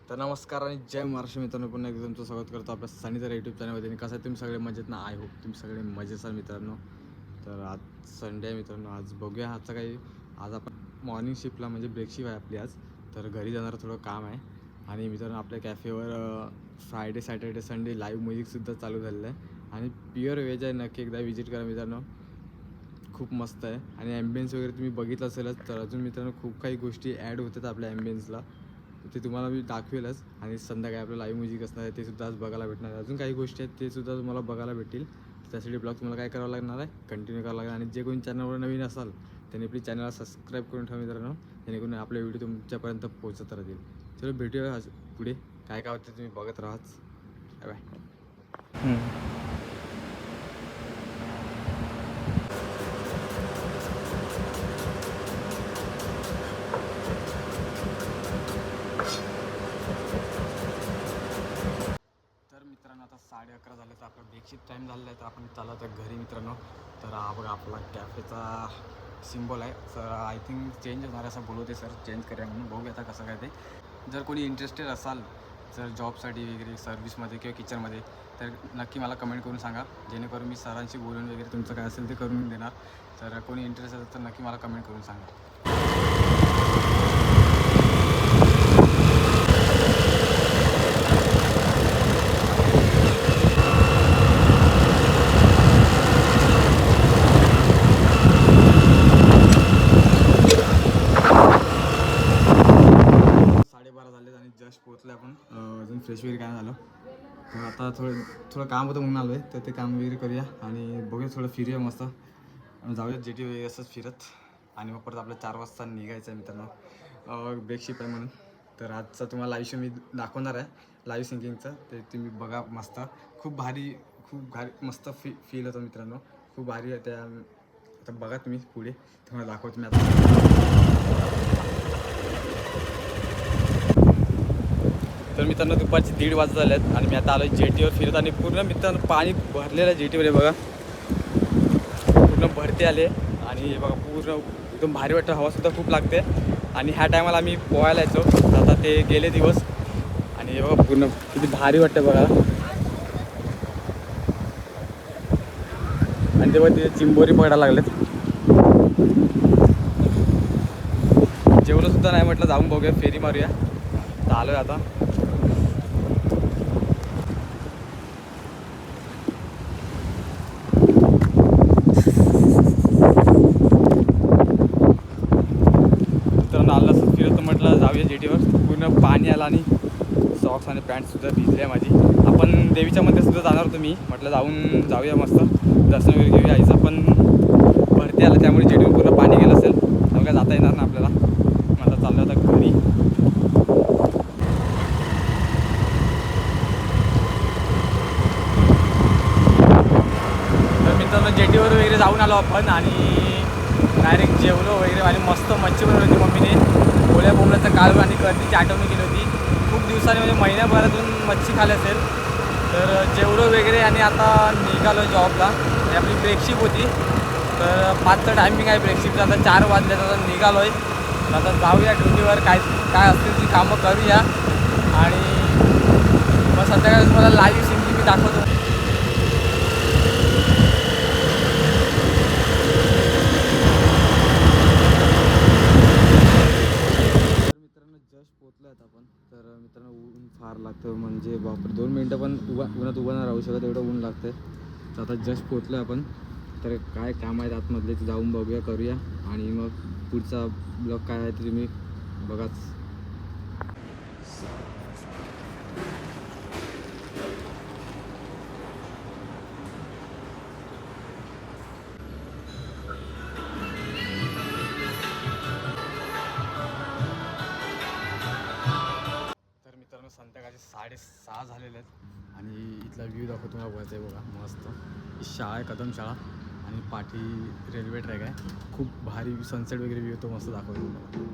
तर नमस्कार आणि जय महाराष्ट्र मित्रांनो, पुन्हा एकदा तुमचं स्वागत करतो आपल्या सनीचा यूट्यूब चॅनलमध्ये. आणि कसं आहे तुम्ही सगळे मजेत ना? आय होप तुम्ही सगळे मजेत असाल मित्रांनो. तर आज संडे आहे मित्रांनो. आज बघूया आजचा काही. आज आपण मॉर्निंग शिफ्टला म्हणजे ब्रेक शिफ्ट आहे आपली आज. तर घरी जाणारं थोडं काम आहे. आणि मित्रांनो आपल्या कॅफेवर फ्रायडे सॅटर्डे संडे लाईव्ह म्युझिकसुद्धा चालू झालेलं आहे. आणि प्युअर व्हेज आहे. नक्की एकदा विजिट करा मित्रांनो, खूप मस्त आहे. आणि ॲम्बियन्स वगैरे तुम्ही बघितलं असेलच. तर अजून मित्रांनो खूप काही गोष्टी ॲड होतात आपल्या ॲम्बियन्सला, ते तुम्हाला मी दाखवेलच. आणि संध्याकाळी आपलं लाईव्ह म्युझिक असणार आहे, ते सुद्धा आज बघायला भेटणार आहे. अजून काही गोष्टी आहेत ते सुद्धा तुम्हाला बघायला भेटतील. त्यासाठी ब्लॉग तुम्हाला काय करावं लागणार आहे, कंटिन्यू करावं लागणार. आणि जे कोणी चॅनलवर नवीन असाल त्यांनी आपली चॅनलला सबस्क्राईब करून ठेवा मित्रांनो, जेणेकरून आपले व्हिडिओ तुमच्यापर्यंत पोहोचत राहतील. चलो भेटूया पुढे. काय काय होतं तुम्ही बघत राहाच. Bye bye. आता 11:30 झाले. तर आपला ब्रेकशिफ्ट टाईम झालेला आहे. तर आपण चाललो तर घरी मित्रांनो. तर हा बघा आपला कॅफेचा सिम्बॉल आहे. सर आय थिंक चेंज होणार आहे असं बोलवते सर, चेंज करूया म्हणून. बघूया आता कसं काय ते. जर कोणी इंटरेस्टेड असाल जर जॉबसाठी वगैरे सर्व्हिसमध्ये किंवा किचनमध्ये, तर नक्की मला कमेंट करून सांगा, जेणेकरून मी सरांशी बोलून वगैरे तुमचं काय असेल ते करून देणार. तर कोणी इंटरेस्ट असेल तर नक्की मला कमेंट करून सांगा. जस्ट पोहोचले आपण. अजून फ्रेश वगैरे काय झालं. तर आता थोडं काम होतं म्हणून आलो आहे. तर ते काम वगैरे करूया आणि बघूया, थोडं फिरूया मस्त. जाऊया जेटी वगैरे असंच फिरत. आणि मग परत आपल्या 4 वाजता निघायचं आहे मित्रांनो. ब्रेकशिप आहे म्हणून. तर आजचा तुम्हाला लाईव्ह शो मी दाखवणार आहे, लाईव्ह सिंगिंगचं. ते तुम्ही बघा मस्त. खूप भारी मस्त फील होतं मित्रांनो. खूप भारी आहे त्या. आता बघा तुम्ही पुढे, तुम्हाला दाखवतो मी आता. तर मित्रांनो दुपारची 1:30 वाजत झाले आहेत आणि मी आता आलो जेटीवर फिरत. आणि पूर्ण मित्रांनो पाणी भरलेलं आहे जेटीवर. आहे बघा, पूर्ण भरती आले. आणि बघा पूर्ण एकदम भारी वाटतं, हवासुद्धा खूप लागते. आणि ह्या टायमाला आम्ही पोहायला यायचो, आता ते गेले दिवस. आणि बघा पूर्ण किती भारी वाटतं बघा. आणि तेव्हा तिथे चिंबोरी पडायला लागलेत. जेवणंसुद्धा नाही, म्हटलं जाऊन बघूया, फेरी मारूया. तर आलो आहे आता. जेटीवर पूर्ण पाणी आलं आणि सॉक्स आणि पॅन्टसुद्धा भिजली आहे माझी. आपण देवीच्या मध्ये सुद्धा जाणार होतो मी, म्हटलं जाऊया मस्त, दर्शन वगैरे घेऊया आईचं. पण भरती आलं त्यामुळे जेटीवर पूर्ण पाणी गेलं असेल, तर काय जाता येणार ना आपल्याला. म्हटलं चाललं होतं घरी. तर मित्रांनो जेटीवर वगैरे जाऊन आलो आपण आणि डायरेक्ट जेवलो वगैरे. आणि मस्त मच्छी बनवली होती मम्मीने. ओल्या बोंबल्याचं कालवण आणि कर्दीची आठवणी केली होती. खूप दिवसांनी म्हणजे महिन्याभरातून मच्छी खाल्ली असेल. तर जेवलो वगैरे आणि आता निघालो जॉबला. आणि आपली ब्रेकशिप होती, तर 5चा टायमिंग आहे ब्रेकशिपचा. आता 4 वाजल्यात, आता निघालो आहे. आता जाऊया ड्युटीवर, काय असतील ती कामं करूया. आणि मग संध्याकाळी तुम्हाला लाईव्ह सिंगिंग मी दाखवतो. जस्ट पोचलो आहेत आपण. तर मित्रांनो ऊन फार लागतं, म्हणजे बापरे 2 मिनटं पण उन्हात उभं नाही राहू शकत, एवढं ऊन लागतं. तर आता जस्ट पोचलो आपण. तर काय काम आहेत आतमधले ते जाऊन बघूया, करूया. आणि मग पुढचा ब्लॉग काय आहे ते तुम्ही बघाच. संध्याकाळचे 6:30 झालेले आहेत आणि इथला व्ह्यू दाखवतो तुम्हाला. वरचा आहे बघा मस्त. ही शाळा आहे, कदम शाळा. आणि पाठी रेल्वे ट्रॅक आहे. खूप भारी सनसेट वगैरे व्ह्यू तो मस्त दाखवतो.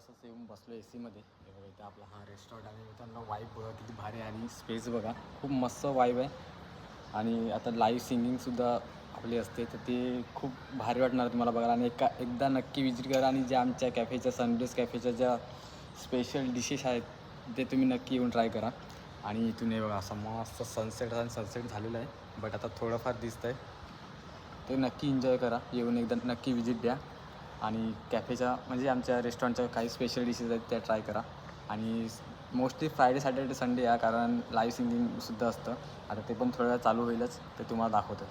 असंच येऊन बसलो ए सीमध्ये. हे बघा इथं आपला हा रेस्टॉरंट आहे मित्रांनो. वाईब बघा किती भारी आहे आणि स्पेस बघा खूप मस्त वाईब आहे. आणि आता लाईव्ह सिंगिंगसुद्धा आपली असते तर ते खूप भारी वाटणार तुम्हाला बघायला. आणि एकदा नक्की विजिट करा. आणि ज्या आमच्या कॅफेच्या सनडेज कॅफेच्या ज्या स्पेशल डिशेस आहेत ते तुम्ही नक्की येऊन ट्राय करा. आणि इथून हे बघा असा मस्त सनसेट झालेला आहे, बट आता थोडंफार दिसतं आहे. ते नक्की एन्जॉय करा, येऊन एकदा नक्की विजिट द्या. आणि कॅफेच्या म्हणजे आमच्या रेस्टॉरंटच्या काही स्पेशल डिशेस आहेत त्या ट्राय करा. आणि मोस्टली फ्रायडे सॅटर्डे संडे या, कारण लाईव्ह सिंगिंगसुद्धा असतं. आता ते पण थोड्या वेळा चालू होईलच, ते तुम्हाला दाखवतो.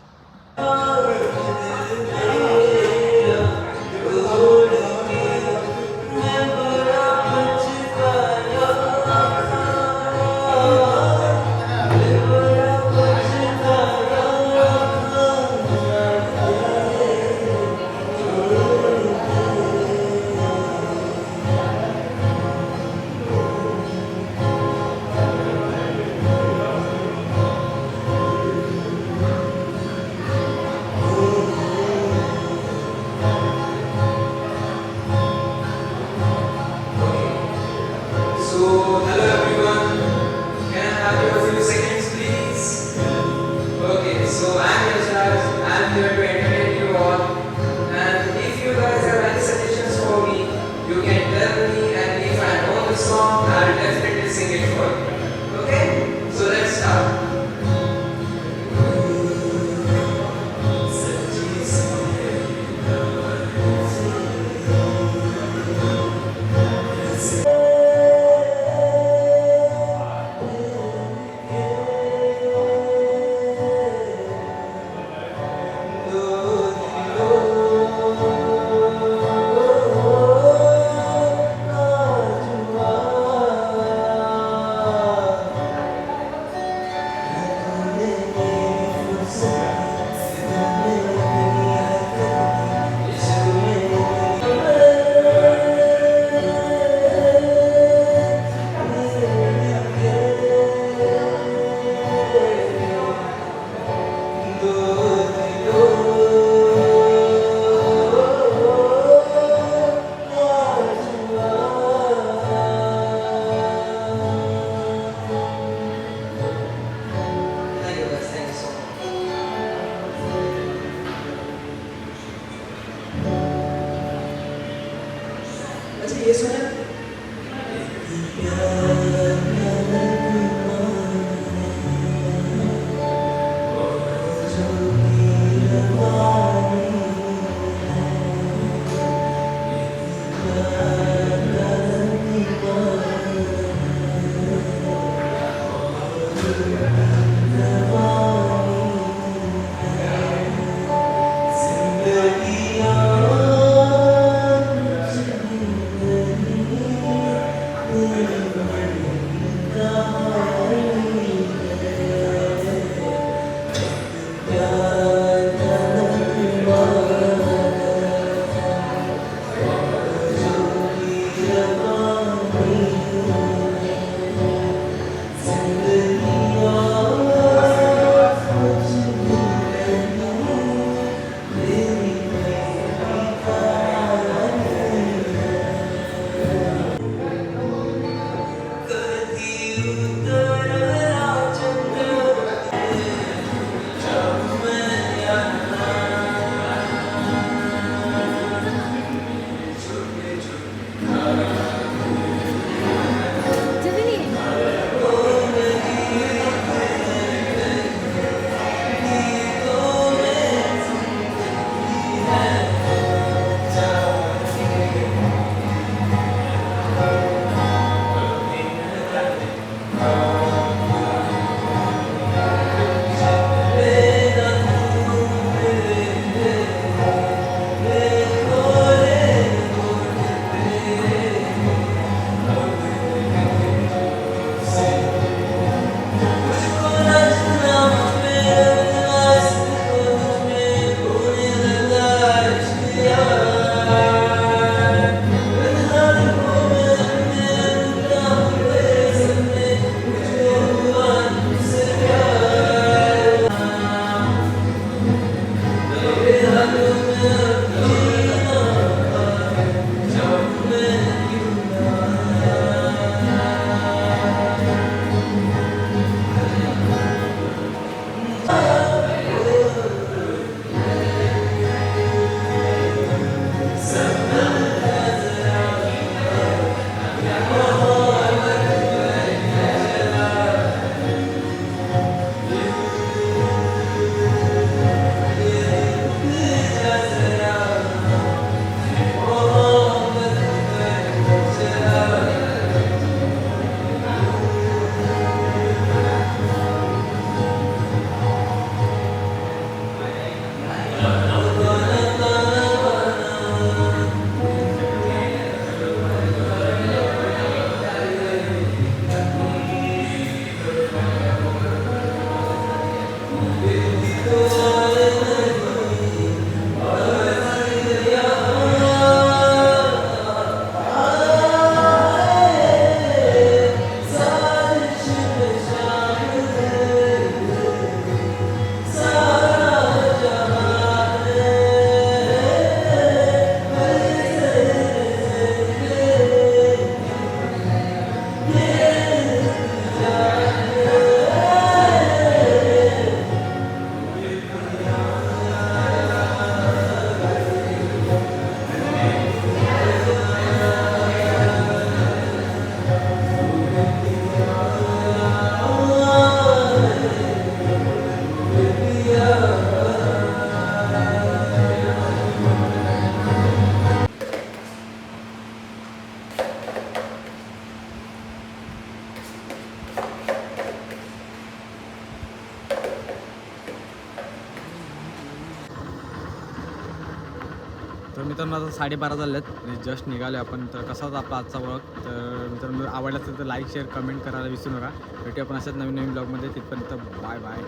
तर मित्रांनो आता 12:30 झालेत आणि जस्ट निघाले आपण. तर कसा होता आपला आजचा व्लॉग? तर मित्रांनो आवडला असेल तर लाईक शेअर कमेंट करायला विसरू नका. भेटूया आपण अशाच नवीन नवीन ब्लॉगमध्ये. तिथपर्यंत बाय बाय.